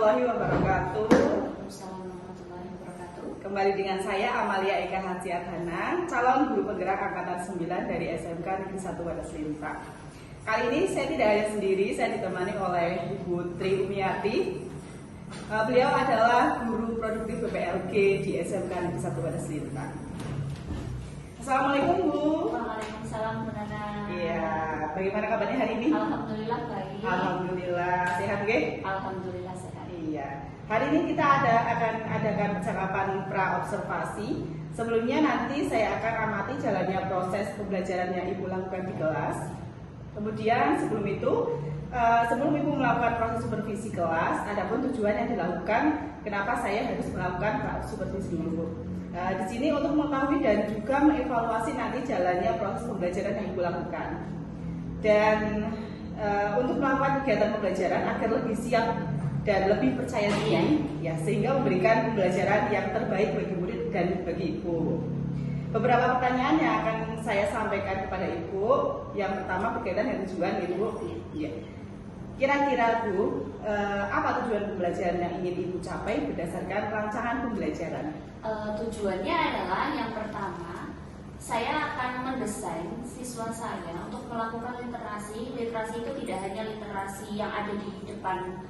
warahmatullahi wabarakatuh. Waalaikumsalam warahmatullahi wabarakatuh. Kembali dengan saya Amalia Eka Hatsiadhana, calon guru penggerak angkatan 9 dari SMK Negeri 1 Wadas Linta. Kali ini saya tidak hanya sendiri, saya ditemani oleh Ibu Tri Umiati. Beliau adalah guru produktif PPLG di SMK Negeri 1 Wadas Linta. Assalamualaikum Bu. Waalaikumsalam Bu Nana. Iya, bagaimana kabarnya hari ini? Alhamdulillah baik. Alhamdulillah, sehat nggih? Alhamdulillah sehat. Iya. Hari ini kita akan adakan percakapan pra-observasi. Sebelumnya nanti saya akan amati jalannya proses pembelajaran yang Ibu lakukan di kelas. Kemudian sebelum Ibu melakukan proses supervisi kelas, adapun tujuan yang dilakukan, kenapa saya harus melakukan supervisi dulu. Di sini untuk mengetahui dan juga mengevaluasi nanti jalannya proses pembelajaran yang Ibu lakukan. Dan untuk melakukan kegiatan pembelajaran agar lebih siap dan lebih percaya diri, ya, sehingga memberikan pembelajaran yang terbaik bagi murid dan bagi Ibu. Beberapa pertanyaan yang akan saya sampaikan kepada Ibu. Yang pertama berkaitan dengan tujuan, Ibu. Ya. Kira-kira Bu, apa tujuan pembelajaran yang ingin Ibu capai berdasarkan rancangan pembelajaran? Tujuannya adalah yang pertama, saya akan mendesain siswa saya untuk melakukan literasi. Literasi itu tidak hanya literasi yang ada di depan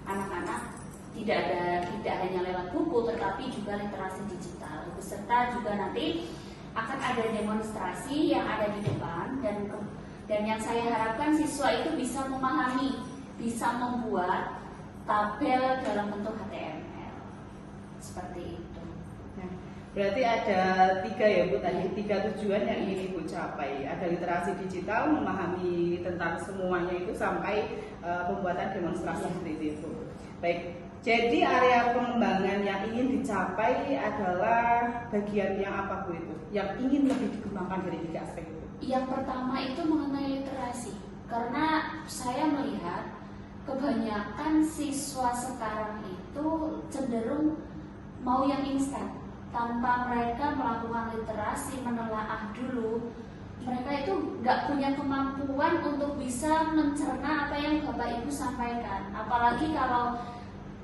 anak-anak, tidak hanya lewat buku, tetapi juga literasi digital. Beserta juga nanti akan ada demonstrasi yang ada di depan, dan yang saya harapkan siswa itu bisa memahami, bisa membuat tabel dalam bentuk HTML seperti itu. Nah, berarti ada tiga ya Bu tadi, tiga tujuan yang ingin Ibu capai. Ada literasi digital, memahami tentang semuanya itu sampai pembuatan demonstrasi seperti itu. Baik, jadi area pengembangan yang ingin dicapai adalah bagian yang apa Bu itu? Yang ingin lebih dikembangkan dari tiga aspek itu? Yang pertama itu mengenai literasi, karena saya melihat kebanyakan siswa sekarang itu cenderung mau yang instan, tanpa mereka melakukan literasi, menelaah dulu. Mereka itu nggak punya kemampuan untuk bisa mencerna apa yang Bapak Ibu sampaikan. Apalagi kalau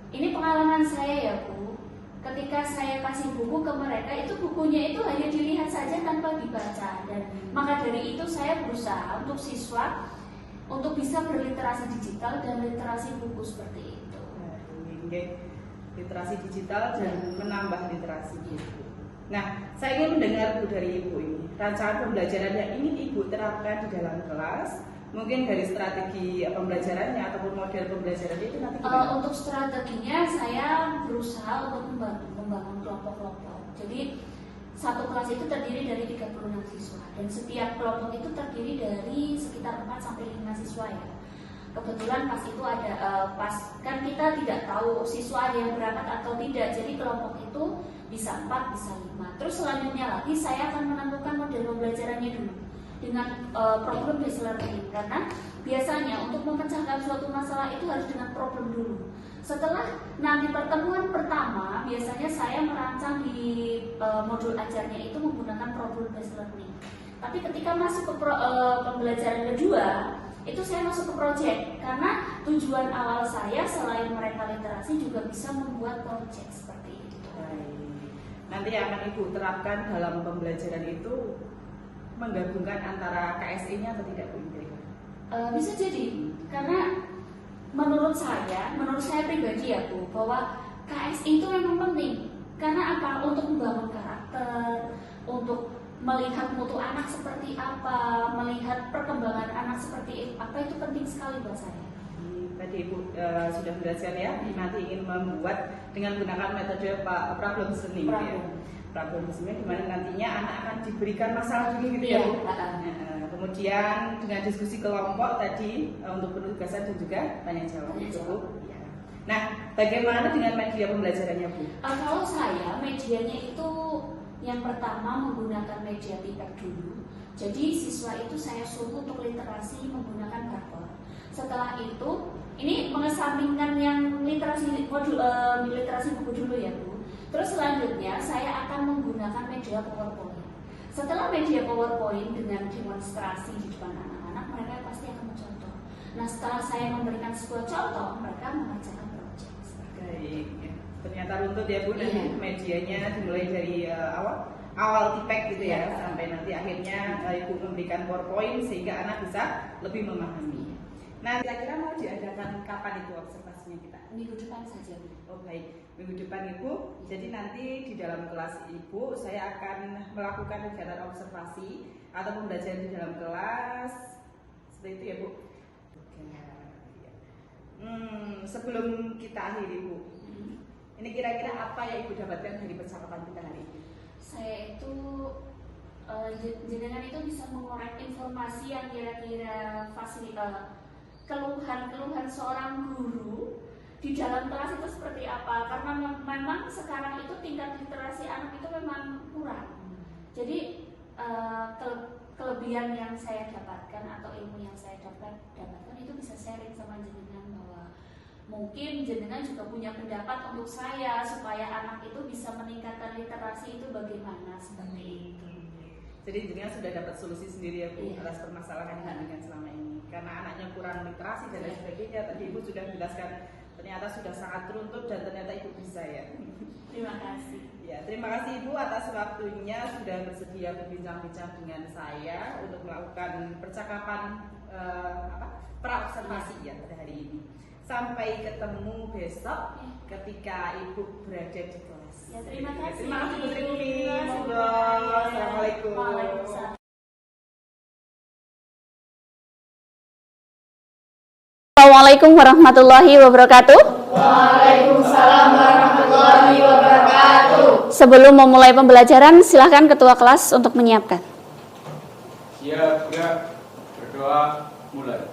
ini pengalaman saya ya Bu, ketika saya kasih buku ke mereka, itu bukunya itu hanya dilihat saja tanpa dibaca. Dan maka dari itu saya berusaha untuk siswa untuk bisa berliterasi digital dan literasi buku seperti itu. Literasi digital dan menambah literasi buku. Nah, saya ingin mendengar Bu dari Ibu ini, rancangan pembelajaran yang ingin Ibu terapkan di dalam kelas, mungkin dari strategi pembelajarannya ataupun model pembelajaran itu nanti gimana? Untuk strateginya saya berusaha untuk membangun kelompok-kelompok. Jadi satu kelas itu terdiri dari 36 siswa, dan setiap kelompok itu terdiri dari sekitar 4 sampai 5 siswa ya. Kebetulan pas itu ada kan kita tidak tahu siswa ada yang berangkat atau tidak, jadi kelompok itu bisa 4, bisa 5. Terus selanjutnya lagi saya akan menentukan model pembelajarannya dulu dengan problem based learning, karena biasanya untuk memecahkan suatu masalah itu harus dengan problem dulu. Setelah nanti pertemuan pertama, biasanya saya merancang di modul ajarnya itu menggunakan problem based learning. Tapi ketika masuk ke pembelajaran kedua, itu saya masuk ke project, karena tujuan awal saya selain mereka literasi juga bisa membuat project seperti itu. Nanti akan Ibu terapkan dalam pembelajaran itu menggabungkan antara KSE-nya atau tidak Bu? Bisa jadi, karena menurut saya pribadi ya Bu, bahwa KSE itu memang penting. Karena apa? Untuk membangun karakter, untuk melihat mutu anak seperti apa, melihat perkembangan anak seperti apa, itu penting sekali buat saya. Tadi Ibu sudah menjelaskan ya, nanti ingin membuat dengan menggunakan metode problem solving, problem solving, di mana nantinya anak akan diberikan masalah dulu gitu ya Bu. Kemudian dengan diskusi kelompok tadi untuk penugasan dan juga tanya jawab gitu Bu. Nah, bagaimana dengan media pembelajarannya Bu? Kalau saya medianya itu yang pertama menggunakan media pipet dulu. Jadi siswa itu saya suruh untuk literasi menggunakan barcode. Setelah itu, ini mengesampingkan yang literasi buku dulu ya Bu. Terus selanjutnya saya akan menggunakan media PowerPoint. Setelah media PowerPoint dengan demonstrasi di depan anak-anak, mereka pasti akan mencontoh. Nah, setelah saya memberikan sebuah contoh, mereka mengerjakan project. Baik, ya. Ternyata runtut ya Bu, nanti Iya. medianya dimulai dari awal tipek gitu ya, Iya. sampai nanti akhirnya Ibu memberikan PowerPoint sehingga anak bisa lebih memahami. Nah, kira-kira mau diadakan kapan itu observasinya kita? Minggu depan saja, Bu. Oh baik, minggu depan Ibu. Jadi nanti di dalam kelas Ibu saya akan melakukan kegiatan observasi atau pembelajaran di dalam kelas. Seperti itu ya Bu. Oke. Ya. Sebelum kita akhiri Bu, ini kira-kira apa yang Ibu dapatkan dari percakapan kita hari ini? Saya itu jenengan itu bisa mengorek informasi yang kira-kira keluhan-keluhan seorang guru di dalam kelas itu seperti apa, karena memang sekarang itu tingkat literasi anak itu memang kurang. Jadi kelebihan yang saya dapatkan atau ilmu yang saya dapatkan itu bisa sharing sama jenengan, bahwa mungkin jenengan juga punya pendapat untuk saya supaya anak itu bisa meningkatkan literasi itu bagaimana, seperti itu. Jadi jenengan sudah dapat solusi sendiri ya Bu, Iya. atas permasalahan yang dengan selama ini. Karena anaknya kurang literasi dan lain sebagainya. Tadi Ibu sudah menjelaskan ternyata sudah sangat runtut dan ternyata Ibu bisa ya. Terima kasih. Ya, terima kasih Ibu atas waktunya sudah bersedia berbincang-bincang dengan saya untuk melakukan percakapan pra-observasi ya pada hari ini. Sampai ketemu besok ketika Ibu berada di kelas. Ya, terima kasih. Terima kasih Bu Sri Umi. Terima kasih. Monggo. Assalamualaikum. Waalaikumsalam. Assalamualaikum warahmatullahi wabarakatuh. Waalaikumsalam warahmatullahi wabarakatuh. Sebelum memulai pembelajaran, silahkan ketua kelas untuk menyiapkan. Siap, gerak, berdoa, mulai.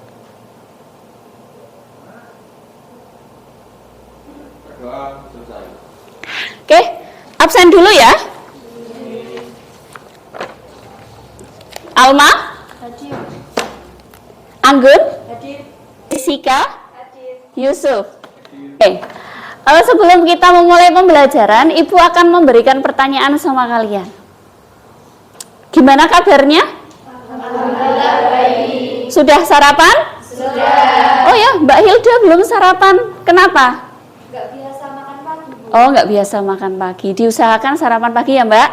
Berdoa, selesai. Oke, absen dulu ya. Alma, Hadir. Anggun, Hadir. Sika, Hadir. Yusuf. Oke, sebelum kita memulai pembelajaran, Ibu akan memberikan pertanyaan sama kalian. Gimana kabarnya? Alhamdulillah baik. Sudah sarapan? Sudah. Oh ya, Mbak Hilda belum sarapan. Kenapa? Gak biasa makan pagi, Bu. Oh, nggak biasa makan pagi. Diusahakan sarapan pagi ya, Mbak.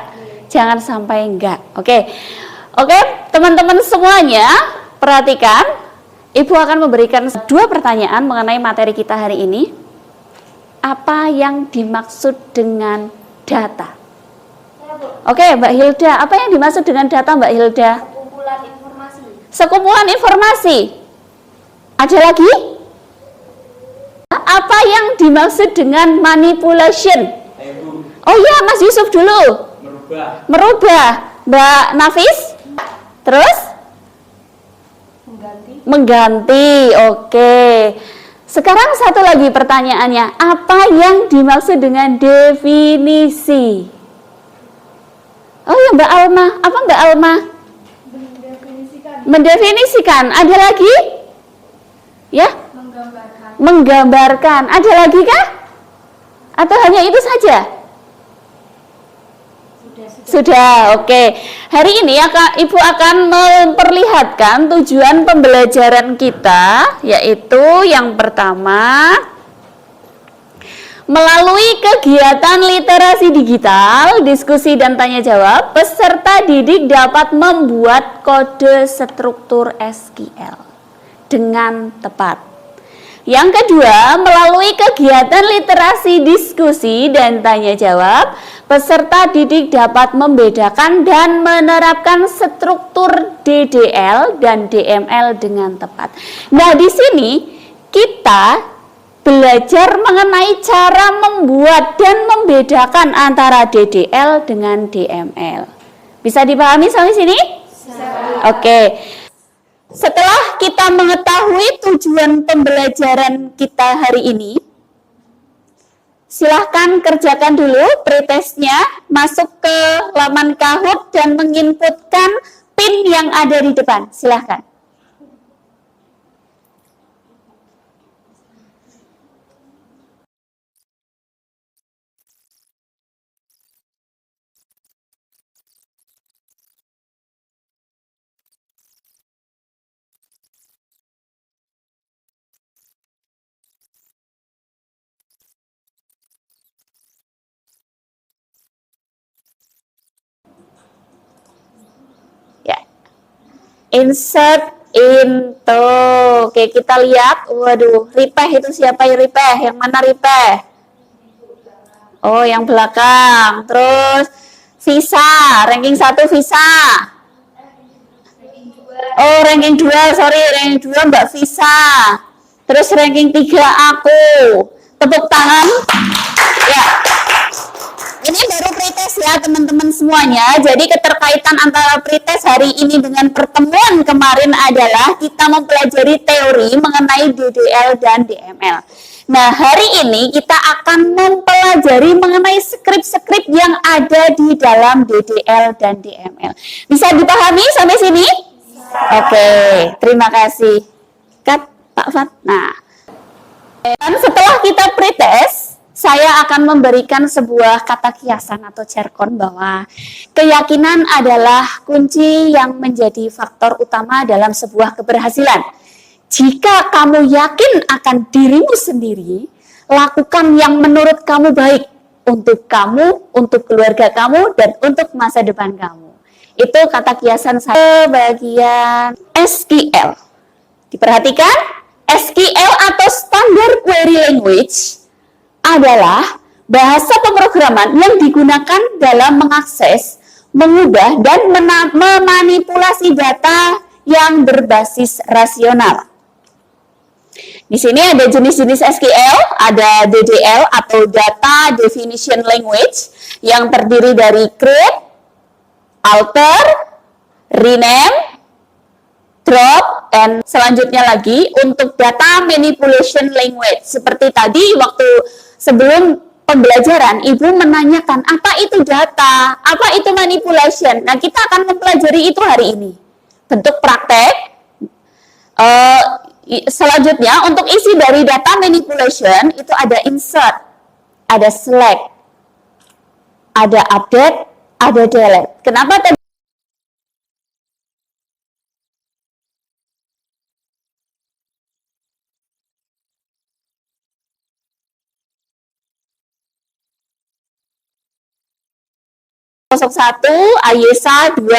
Jangan sampai enggak. Oke, teman-teman semuanya, perhatikan. Ibu akan memberikan 2 pertanyaan mengenai materi kita hari ini. Apa yang dimaksud dengan data? Ya, Bu. Oke, Mbak Hilda, apa yang dimaksud dengan data, Mbak Hilda? Kumpulan informasi. Sekumpulan informasi. Ada lagi? Apa yang dimaksud dengan manipulation? Ibu, Oh ya, Mas Yusuf dulu. merubah. Merubah. Mbak Nafis? Terus? Mengganti. Mengganti. Oke. Sekarang satu lagi pertanyaannya. Apa yang dimaksud dengan definisi? Oh ya, Mbak Alma. Apa Mbak Alma? Mendefinisikan. Mendefinisikan. Ada lagi? Ya? Menggambarkan. Menggambarkan. Ada lagi kah? Atau hanya itu saja? Sudah, oke. Hari ini Ibu akan memperlihatkan tujuan pembelajaran kita, yaitu yang pertama, melalui kegiatan literasi digital, diskusi dan tanya jawab, peserta didik dapat membuat kode struktur SQL dengan tepat. Yang kedua, melalui kegiatan literasi diskusi dan tanya jawab, peserta didik dapat membedakan dan menerapkan struktur DDL dan DML dengan tepat. Nah, di sini kita belajar mengenai cara membuat dan membedakan antara DDL dengan DML. Bisa dipahami sampai sini? Oke. Setelah kita mengetahui tujuan pembelajaran kita hari ini, silahkan kerjakan dulu pretestnya, masuk ke laman Kahoot dan menginputkan PIN yang ada di depan. Silahkan. Insert into. Oke, kita lihat. Waduh, Ripeh itu siapa ya Ripeh? Yang mana Ripeh? Oh, yang belakang. Terus Visa, ranking 1 Visa. Oh, ranking 2, sorry, ranking 2 Mbak Visa. Terus ranking 3 aku. Tepuk tangan. Ya. Ini baru pretest ya teman-teman semuanya. Jadi keterkaitan antara pretest hari ini dengan pertemuan kemarin adalah kita mempelajari teori mengenai DDL dan DML. Nah, hari ini kita akan mempelajari mengenai skrip-skrip yang ada di dalam DDL dan DML. Bisa dipahami sampai sini? Oke, terima kasih. Kat, Pak Fat. Nah, dan setelah kita pretest, saya akan memberikan sebuah kata kiasan atau jargon bahwa keyakinan adalah kunci yang menjadi faktor utama dalam sebuah keberhasilan. Jika kamu yakin akan dirimu sendiri, lakukan yang menurut kamu baik untuk kamu, untuk keluarga kamu, dan untuk masa depan kamu. Itu kata kiasan saya bagian SQL. Diperhatikan, SQL atau Standard Query Language adalah bahasa pemrograman yang digunakan dalam mengakses, mengubah, dan memanipulasi data yang berbasis rasional. Di sini ada jenis-jenis SQL, ada DDL atau Data Definition Language yang terdiri dari create, alter, rename, drop, dan selanjutnya lagi untuk data manipulation language. Seperti tadi waktu sebelum pembelajaran, Ibu menanyakan apa itu data, apa itu manipulation. Nah, kita akan mempelajari itu hari ini. Bentuk praktek. Selanjutnya, untuk isi dari data manipulation, itu ada insert, ada select, ada update, ada delete. Kenapa tadi? Satu, AYSA 2.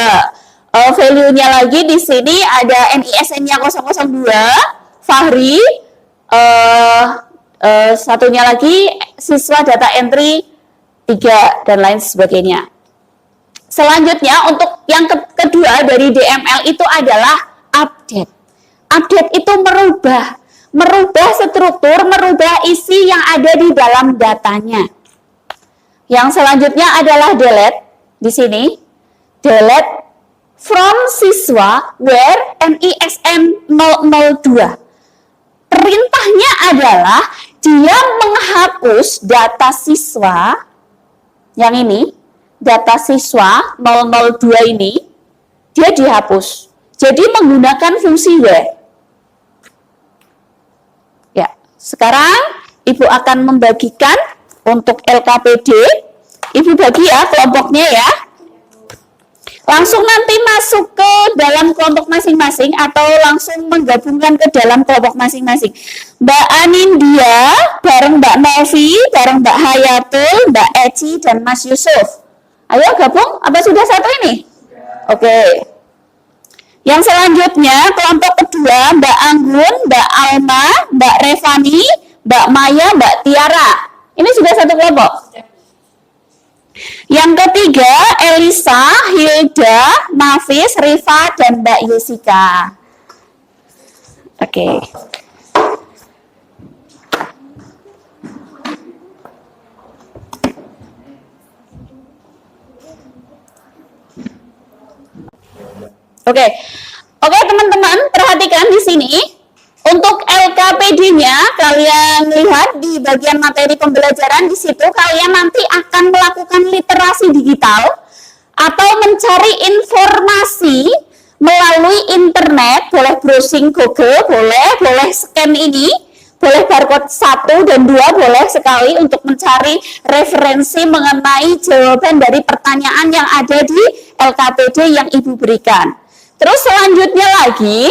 Value-nya lagi di sini ada NISN-nya 002, Fahri, satunya lagi siswa data entry 3 dan lain sebagainya. Selanjutnya untuk yang kedua dari DML itu adalah update. Update itu merubah struktur, merubah isi yang ada di dalam datanya. Yang selanjutnya adalah delete. Di sini delete from siswa where NISN 002. Perintahnya adalah dia menghapus data siswa yang ini, data siswa 002 ini, dia dihapus. Jadi menggunakan fungsi where. Ya, sekarang Ibu akan membagikan untuk LKPD. Ibu bagi ya kelompoknya ya. Langsung nanti masuk ke dalam kelompok masing-masing atau langsung menggabungkan ke dalam kelompok masing-masing. Mbak Anindya bareng Mbak Novi, bareng Mbak Hayatul, Mbak Eci, dan Mas Yusuf. Ayo gabung, apa sudah satu ini? Oke. Yang selanjutnya kelompok kedua Mbak Anggun, Mbak Alma, Mbak Revani, Mbak Maya, Mbak Tiara. Ini sudah satu kelompok. Yang ketiga, Elisa, Hilda, Nafis, Rifa, dan Mbak Yesika. Oke. Oke, teman-teman, perhatikan di sini. Untuk LKPD-nya, kalian lihat di bagian materi pembelajaran di situ, kalian nanti akan melakukan literasi digital atau mencari informasi melalui internet, boleh browsing Google, boleh scan ini, boleh barcode 1 dan 2, boleh sekali untuk mencari referensi mengenai jawaban dari pertanyaan yang ada di LKPD yang Ibu berikan. Terus selanjutnya lagi,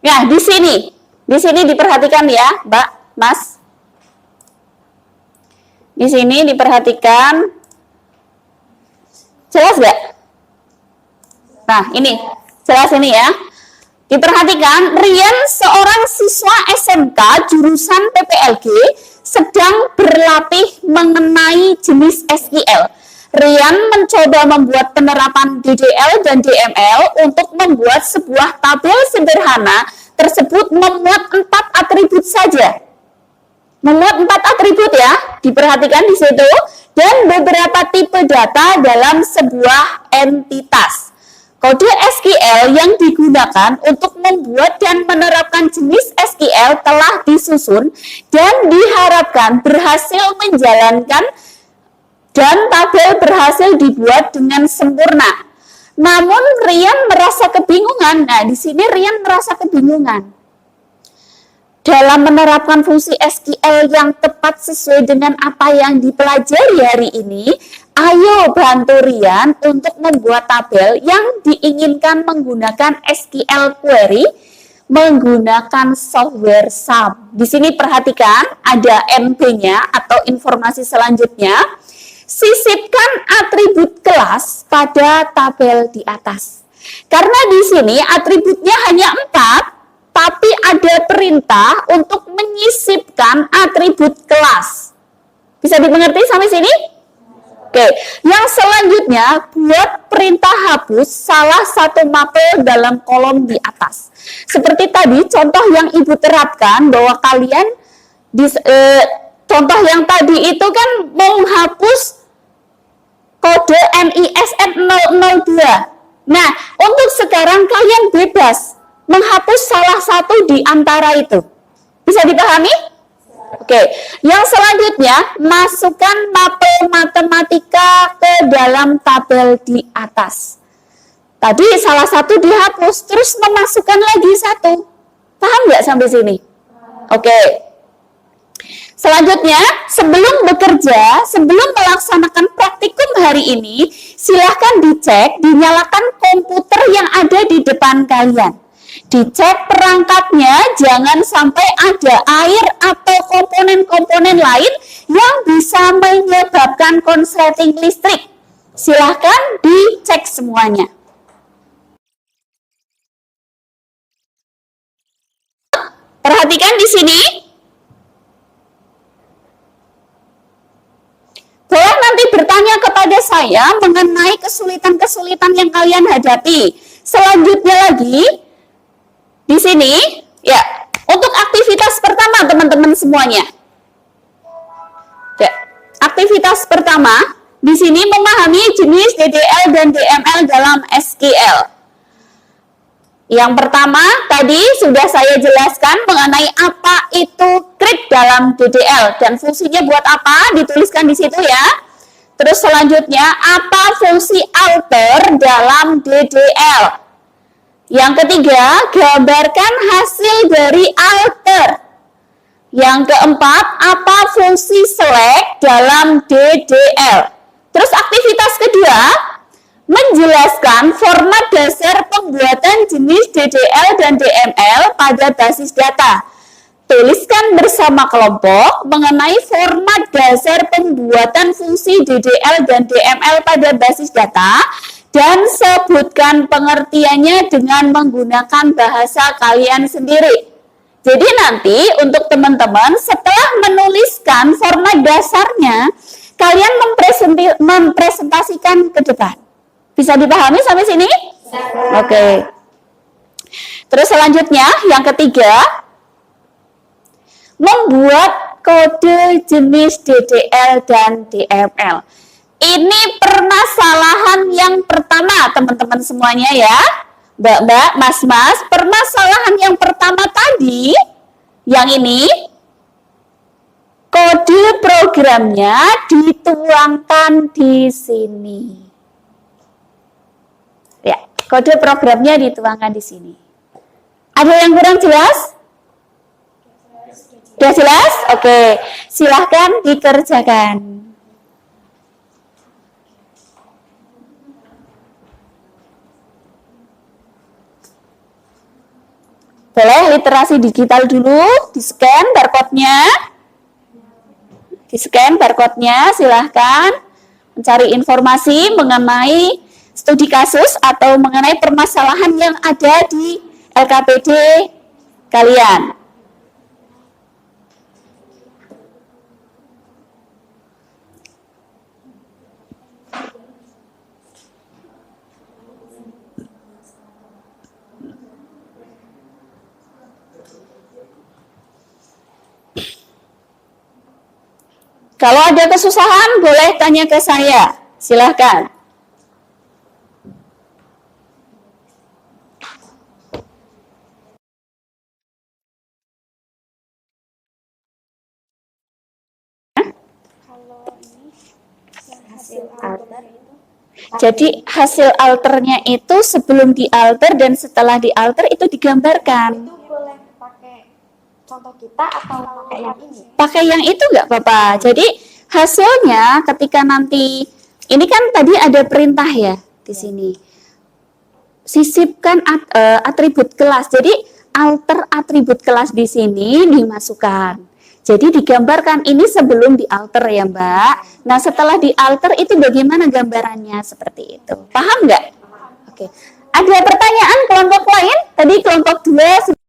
ya, di sini diperhatikan ya, Mbak, Mas. Di sini diperhatikan. Jelas nggak? Nah, ini Jelas ini ya. Diperhatikan, Rian seorang siswa SMK jurusan PPLG sedang berlatih mengenai jenis SQL. Rian mencoba membuat penerapan DDL dan DML untuk membuat sebuah tabel sederhana tersebut memuat 4 atribut saja. Memuat 4 atribut ya, diperhatikan di situ, dan beberapa tipe data dalam sebuah entitas. Kode SQL yang digunakan untuk membuat dan menerapkan jenis SQL telah disusun dan diharapkan berhasil menjalankan dan tabel berhasil dibuat dengan sempurna. Namun Rian merasa kebingungan. Nah, di sini Rian merasa kebingungan. Dalam menerapkan fungsi SQL yang tepat sesuai dengan apa yang dipelajari hari ini, ayo bantu Rian untuk membuat tabel yang diinginkan menggunakan SQL query menggunakan software SAM. Di sini perhatikan ada NP-nya atau informasi selanjutnya. Sisipkan atribut kelas pada tabel di atas. Karena di sini atributnya hanya 4, tapi ada perintah untuk menyisipkan atribut kelas. Bisa dimengerti sampai sini? Oke, yang selanjutnya buat perintah hapus salah satu mapel dalam kolom di atas. Seperti tadi contoh yang Ibu terapkan bahwa kalian contoh yang tadi itu kan mau hapus kode NISN 002. Nah, untuk sekarang kalian bebas menghapus salah satu di antara itu. Bisa dipahami? Oke, yang selanjutnya masukkan mapel matematika ke dalam tabel di atas. Tadi salah satu dihapus, terus memasukkan lagi satu. Paham nggak sampai sini? Oke. Selanjutnya, sebelum bekerja, sebelum melaksanakan praktikum hari ini, silahkan dicek, dinyalakan komputer yang ada di depan kalian. Dicek perangkatnya, jangan sampai ada air atau komponen-komponen lain yang bisa menyebabkan konsleting listrik. Silahkan dicek semuanya. Perhatikan di sini. Boleh nanti bertanya kepada saya mengenai kesulitan-kesulitan yang kalian hadapi. Selanjutnya lagi, di sini, ya, untuk aktivitas pertama teman-teman semuanya. Ya, aktivitas pertama, di sini memahami jenis DDL dan DML dalam SQL. Yang pertama, tadi sudah saya jelaskan mengenai apa itu create dalam DDL dan fungsinya buat apa, dituliskan di situ ya. Terus selanjutnya, apa fungsi alter dalam DDL. Yang ketiga, gambarkan hasil dari alter. Yang keempat, apa fungsi select dalam DDL. Terus aktivitas kedua, menjelaskan format dasar pembuatan jenis DDL dan DML pada basis data. Tuliskan bersama kelompok mengenai format dasar pembuatan fungsi DDL dan DML pada basis data dan sebutkan pengertiannya dengan menggunakan bahasa kalian sendiri. Jadi nanti untuk teman-teman setelah menuliskan format dasarnya, kalian mempresentasikan ke depan. Bisa dipahami sampai sini? Oke. Terus selanjutnya, yang ketiga, membuat kode jenis DDL dan DML. Ini permasalahan yang pertama, teman-teman semuanya ya. Mbak-mbak, mas-mas, permasalahan yang pertama tadi, yang ini, kode programnya dituangkan di sini. Ya, kode programnya dituangkan di sini. Ada yang kurang jelas? Sudah jelas? Oke, silahkan dikerjakan. Boleh literasi digital dulu, di-scan barcode-nya. Di-scan barcode-nya, silahkan mencari informasi mengenai studi kasus atau mengenai permasalahan yang ada di LKPD kalian. Kalau ada kesusahan, boleh tanya ke saya. Silahkan. Jadi hasil alternya itu sebelum dialter dan setelah dialter itu digambarkan. Itu boleh pakai contoh kita atau pakai yang ini? Pakai yang itu nggak apa-apa. Jadi hasilnya ketika nanti, ini kan tadi ada perintah ya di sini. Sisipkan atribut kelas. Jadi alter atribut kelas di sini dimasukkan. Jadi digambarkan ini sebelum dialter ya Mbak. Nah setelah dialter itu bagaimana gambarannya seperti itu. Paham nggak? Oke. Ada pertanyaan kelompok lain? Tadi kelompok 2.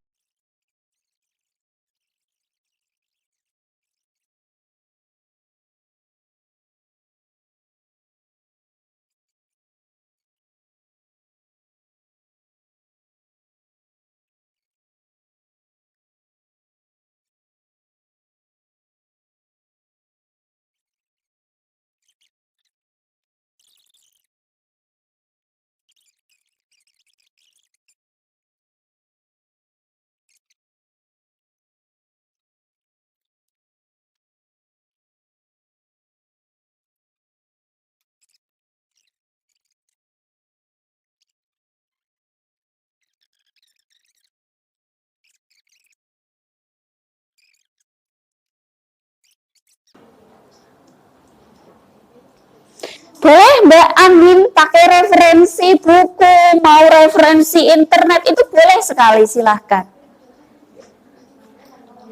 Boleh Mbak Andin pakai referensi buku, mau referensi internet, itu boleh sekali, silahkan.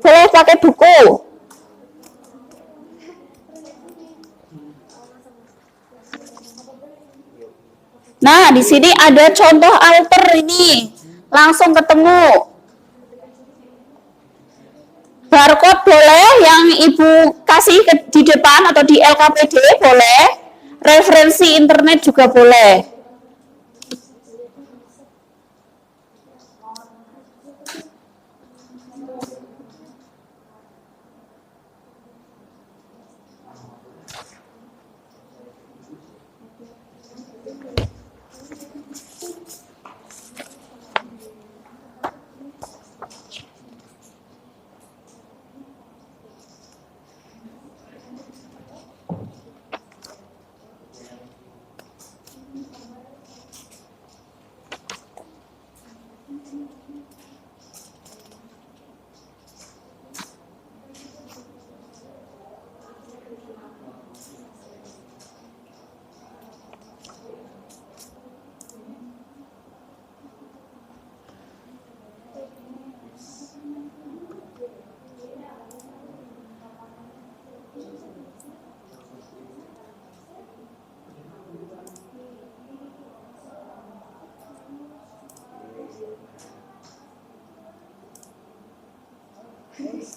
Boleh pakai buku. Nah, di sini ada contoh alter ini. Langsung ketemu. Barcode boleh, yang Ibu kasih di depan atau di LKPD boleh. Referensi internet juga boleh.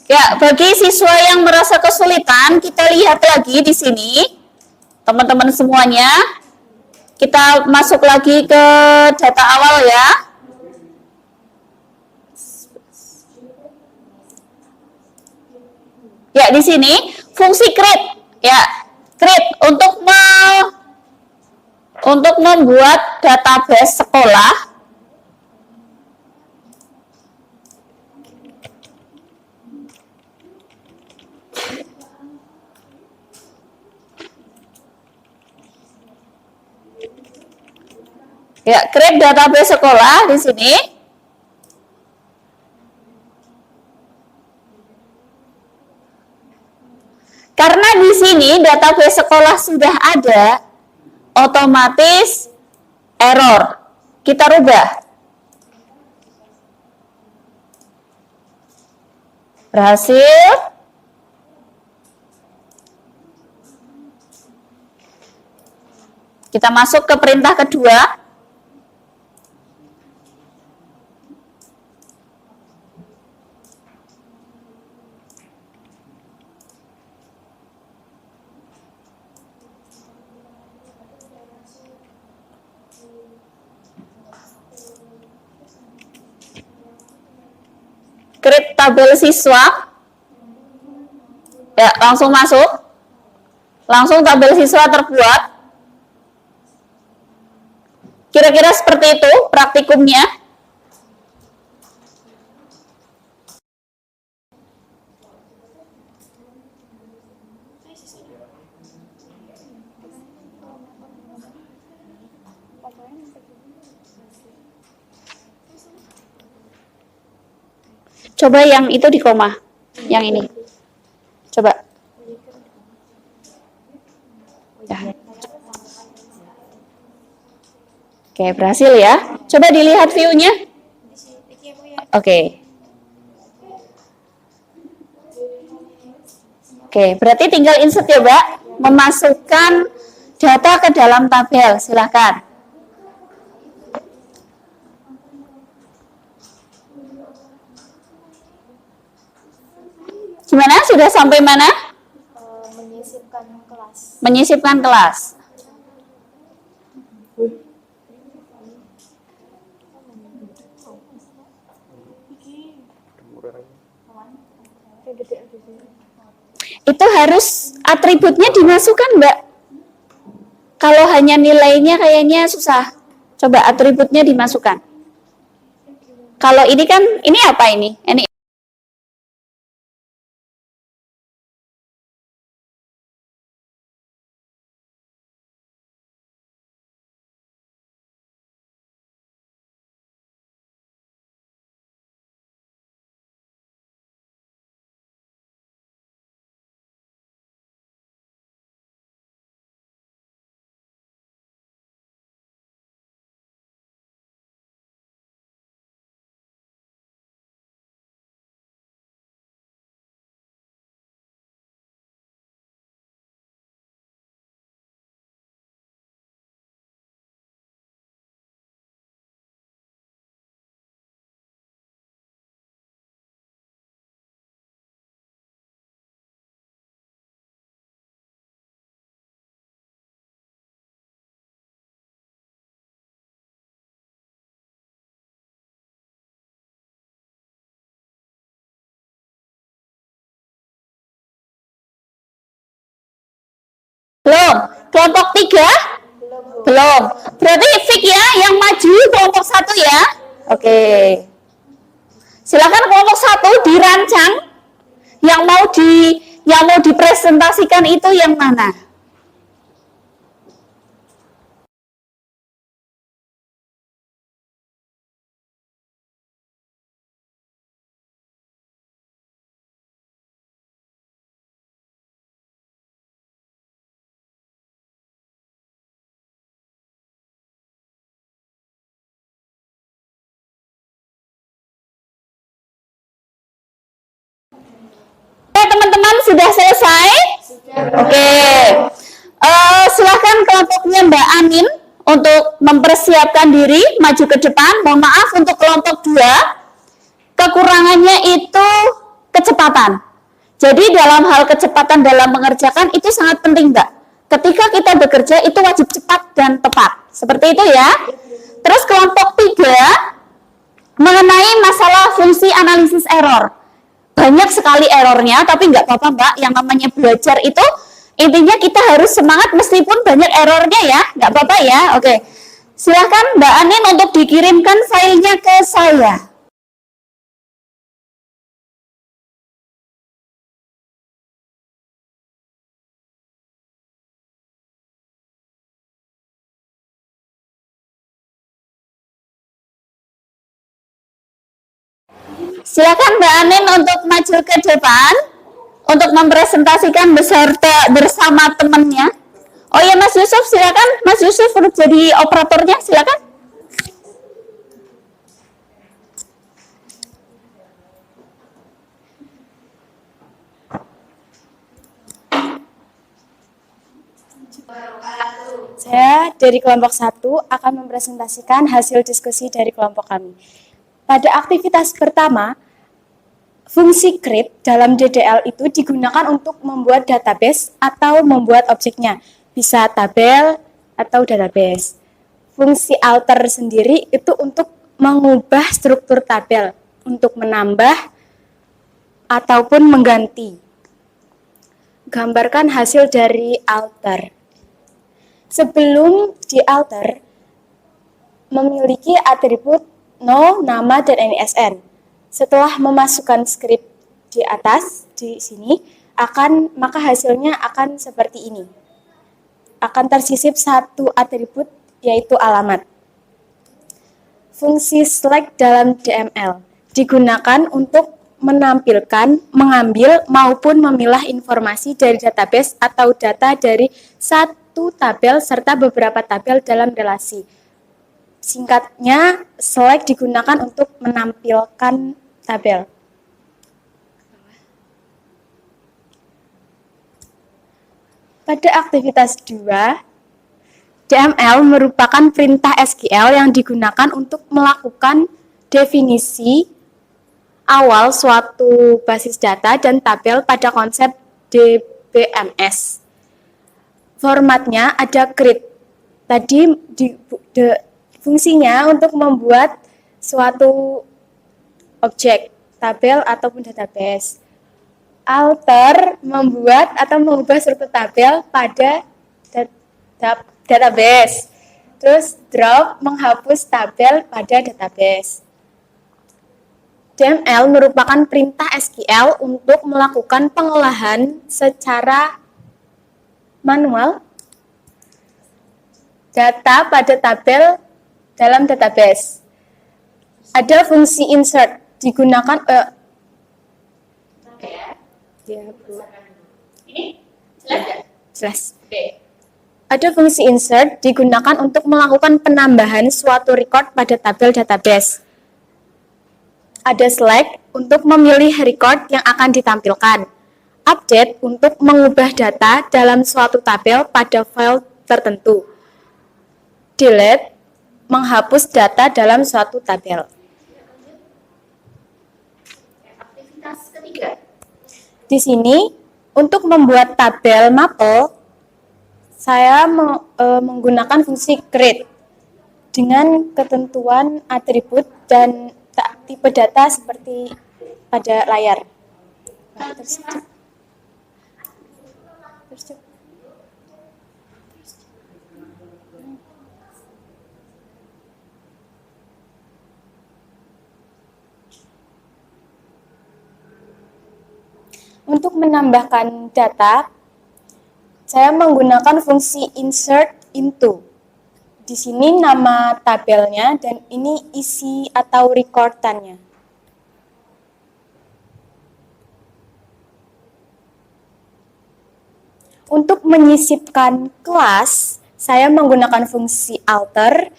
Ya, bagi siswa yang merasa kesulitan, kita lihat lagi di sini, teman-teman semuanya. Kita masuk lagi ke data awal ya. Ya, di sini fungsi create, ya, create untuk membuat database sekolah. Ya, create database sekolah di sini. Karena di sini database sekolah sudah ada, otomatis error. Kita rubah. Berhasil. Kita Kita masuk ke perintah kedua. Create tabel siswa. Ya, langsung masuk. Langsung tabel siswa terbuat. Kira-kira seperti itu praktikumnya. Coba yang itu di koma. Yang ini. Coba. Ya. Oke, berhasil ya. Coba dilihat view-nya. Oke. Oke, berarti tinggal insert ya, Mbak. Memasukkan data ke dalam tabel. Silakan. Gimana? Sudah sampai mana? Menyisipkan kelas. Menyisipkan kelas. Itu harus atributnya dimasukkan, Mbak. Kalau hanya nilainya kayaknya susah. Coba atributnya dimasukkan. Kalau ini kan, ini apa ini? Ini belum. Kelompok 3? Belum. Berarti fix ya, yang maju kelompok 1 ya. Oke. Silakan kelompok 1 dirancang. Yang mau dipresentasikan itu yang mana? Teman-teman sudah selesai? Oke. Silahkan kelompoknya Mbak Anin untuk mempersiapkan diri maju ke depan. Mohon maaf untuk kelompok 2, kekurangannya itu kecepatan. Jadi dalam hal kecepatan dalam mengerjakan itu sangat penting, Mbak. Ketika kita bekerja itu wajib cepat dan tepat. Seperti itu ya. Terus kelompok 3 mengenai masalah fungsi analisis error. Banyak sekali errornya, tapi nggak apa-apa, Mbak. Yang namanya belajar itu intinya kita harus semangat meskipun banyak errornya ya, nggak apa-apa ya. Oke, silahkan Mbak Anin untuk dikirimkan filenya ke saya. Silakan Mbak Anin untuk maju ke depan untuk mempresentasikan bersama temannya. Oh ya Mas Yusuf, silakan Mas Yusuf untuk jadi operatornya, silakan. Saya dari kelompok 1 akan mempresentasikan hasil diskusi dari kelompok kami. Pada aktivitas pertama, fungsi create dalam DDL itu digunakan untuk membuat database atau membuat objeknya. Bisa tabel atau database. Fungsi alter sendiri itu untuk mengubah struktur tabel, untuk menambah ataupun mengganti. Gambarkan hasil dari alter. Sebelum di alter, memiliki atribut no, nama, dan NISN. Setelah memasukkan skrip di atas, di sini, maka hasilnya akan seperti ini. Akan tersisip satu atribut, yaitu alamat. Fungsi select dalam DML digunakan untuk menampilkan, mengambil, maupun memilah informasi dari database atau data dari satu tabel serta beberapa tabel dalam relasi. Singkatnya, select digunakan untuk menampilkan tabel. Pada aktivitas 2, DML merupakan perintah SQL yang digunakan untuk melakukan definisi awal suatu basis data dan tabel pada konsep DBMS. Formatnya ada create. Tadi fungsinya untuk membuat suatu objek, tabel ataupun database. Alter membuat atau mengubah struktur tabel pada database. Terus drop menghapus tabel pada database. DML merupakan perintah SQL untuk melakukan pengolahan secara manual data pada tabel dalam database. Ada fungsi insert digunakan jelas. Ada fungsi insert digunakan untuk melakukan penambahan suatu record pada tabel database. Ada select untuk memilih record yang akan ditampilkan. Update untuk mengubah data dalam suatu tabel pada file tertentu. Delete menghapus data dalam suatu tabel. Aktivitas ketiga. Di sini untuk membuat tabel mapel, saya menggunakan fungsi create dengan ketentuan atribut dan tipe data seperti pada layar. Untuk menambahkan data, saya menggunakan fungsi insert into. Di sini nama tabelnya dan ini isi atau recordannya. Untuk menyisipkan kelas, saya menggunakan fungsi alter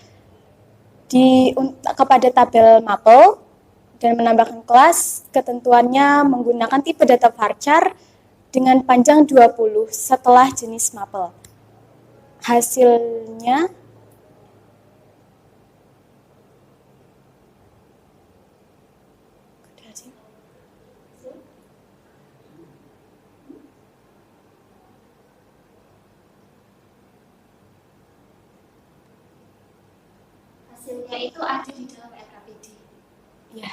kepada tabel mapel dan menambahkan kelas. Ketentuannya menggunakan tipe data varchar dengan panjang 20 setelah jenis mapel. Hasilnya itu ada di dalam RKPD. Ya.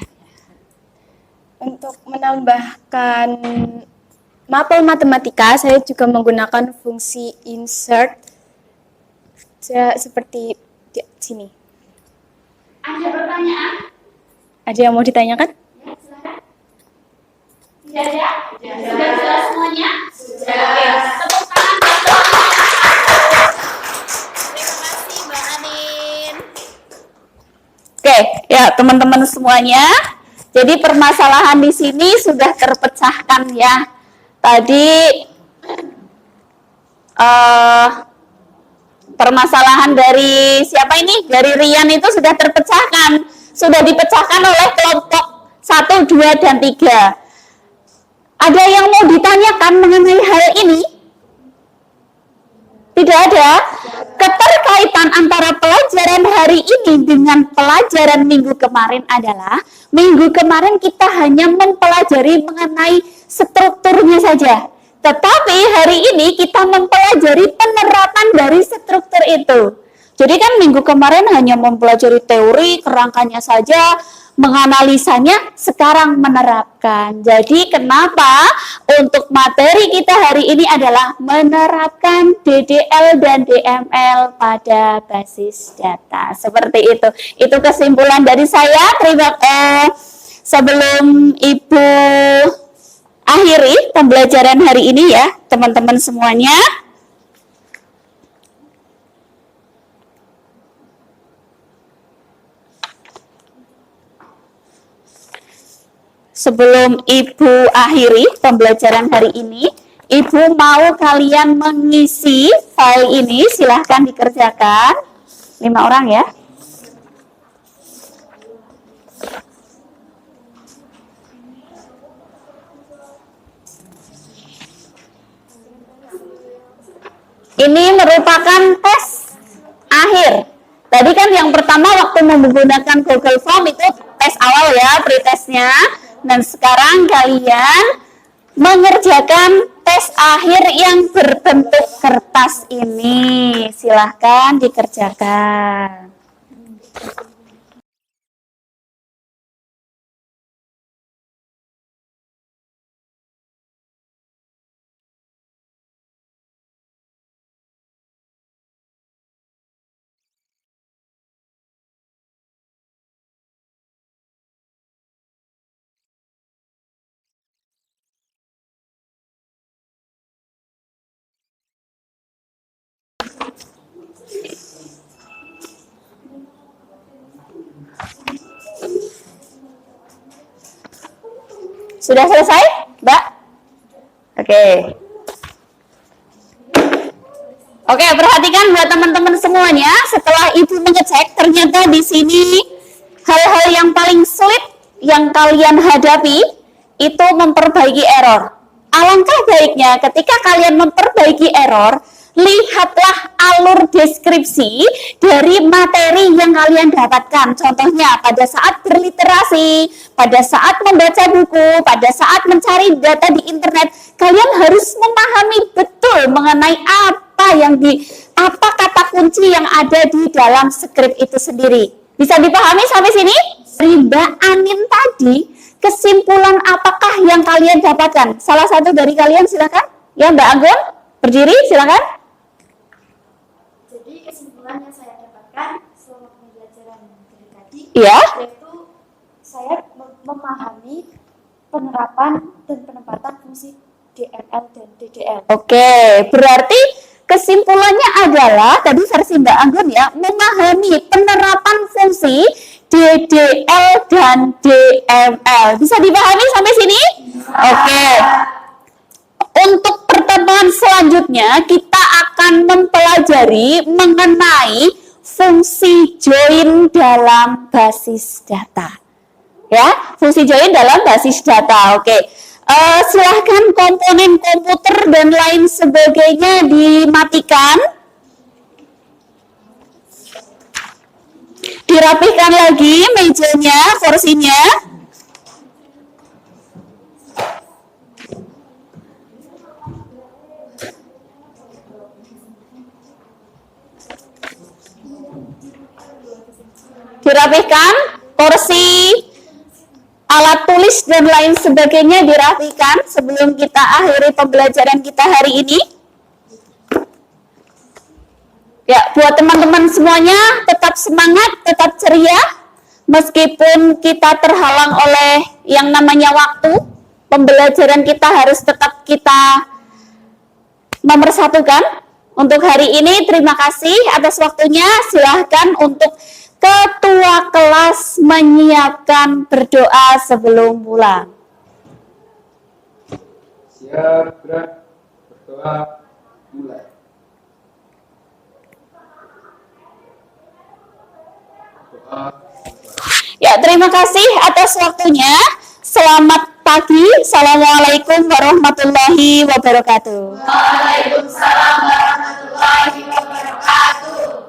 Untuk menambahkan mapel matematika, saya juga menggunakan fungsi insert seperti di sini. Ada pertanyaan? Ada yang mau ditanyakan? Ya, silakan. Tidak ada? Sudah jelas semuanya? Sudah. Oke, tepuk tangan buat semuanya. Terima kasih Mbak Anin. Oke, ya teman-teman semuanya. Jadi permasalahan di sini sudah terpecahkan ya. Tadi permasalahan dari siapa ini? Dari Rian itu sudah terpecahkan. Sudah dipecahkan oleh kelompok 1, 2, dan 3. Ada yang mau ditanyakan mengenai hal ini? Tidak ada? Keterkaitan antara pelajaran hari ini dengan pelajaran minggu kemarin adalah minggu kemarin kita hanya mempelajari mengenai strukturnya saja. Tetapi hari ini kita mempelajari penerapan dari struktur itu. Jadi kan minggu kemarin hanya mempelajari teori, kerangkanya saja, menganalisanya, sekarang menerapkan. Jadi kenapa untuk materi kita hari ini adalah menerapkan DDL dan DML pada basis data. Seperti itu. Itu kesimpulan dari saya. Sebelum Ibu akhiri pembelajaran hari ini ya, teman-teman semuanya. Sebelum Ibu akhiri pembelajaran hari ini, Ibu mau kalian mengisi file ini, silahkan dikerjakan. 5 orang ya. Ini merupakan tes akhir. Tadi kan yang pertama waktu menggunakan Google Form itu tes awal ya, pretestnya. Dan sekarang kalian mengerjakan tes akhir yang berbentuk kertas ini. Silahkan dikerjakan. Sudah selesai, Mbak? Oke. Oke, perhatikan buat teman-teman semuanya. Setelah Ibu mengecek, ternyata di sini hal-hal yang paling sulit yang kalian hadapi itu memperbaiki error. Alangkah baiknya ketika kalian memperbaiki error, lihatlah alur deskripsi dari materi yang kalian dapatkan. Contohnya pada saat berliterasi, pada saat membaca buku, pada saat mencari data di internet, kalian harus memahami betul mengenai apa kata kunci yang ada di dalam skrip itu sendiri. Bisa dipahami sampai sini? Mbak Anin tadi, kesimpulan apakah yang kalian dapatkan? Salah satu dari kalian silakan. Ya, Mbak Anggun, berdiri silakan. Jadi kesimpulan yang saya dapatkan selama pembelajaran dari tadi, Iya. yaitu saya memahami penerapan dan penempatan fungsi DML dan DDL. Oke, berarti kesimpulannya adalah tadi versi Mbak Anggun ya, memahami penerapan fungsi DDL dan DML. Bisa dipahami sampai sini? Oke. Untuk pertemuan selanjutnya kita akan mempelajari mengenai fungsi join dalam basis data. Ya, fungsi join dalam basis data. Oke. Silahkan komponen komputer dan lain sebagainya dimatikan. Dirapihkan lagi mejanya, kursinya. Dirapihkan kursi, alat tulis dan lain sebagainya dirapikan sebelum kita akhiri pembelajaran kita hari ini. Ya, buat teman-teman semuanya tetap semangat, tetap ceria meskipun kita terhalang oleh yang namanya waktu. Pembelajaran kita harus tetap kita nomor-satukan. Untuk hari ini terima kasih atas waktunya. Silahkan untuk Ketua kelas menyiapkan berdoa sebelum pulang. Siap, gerak, berdoa, mulai. Ya, terima kasih atas waktunya. Selamat pagi. Assalamualaikum warahmatullahi wabarakatuh. Waalaikumsalam warahmatullahi wabarakatuh.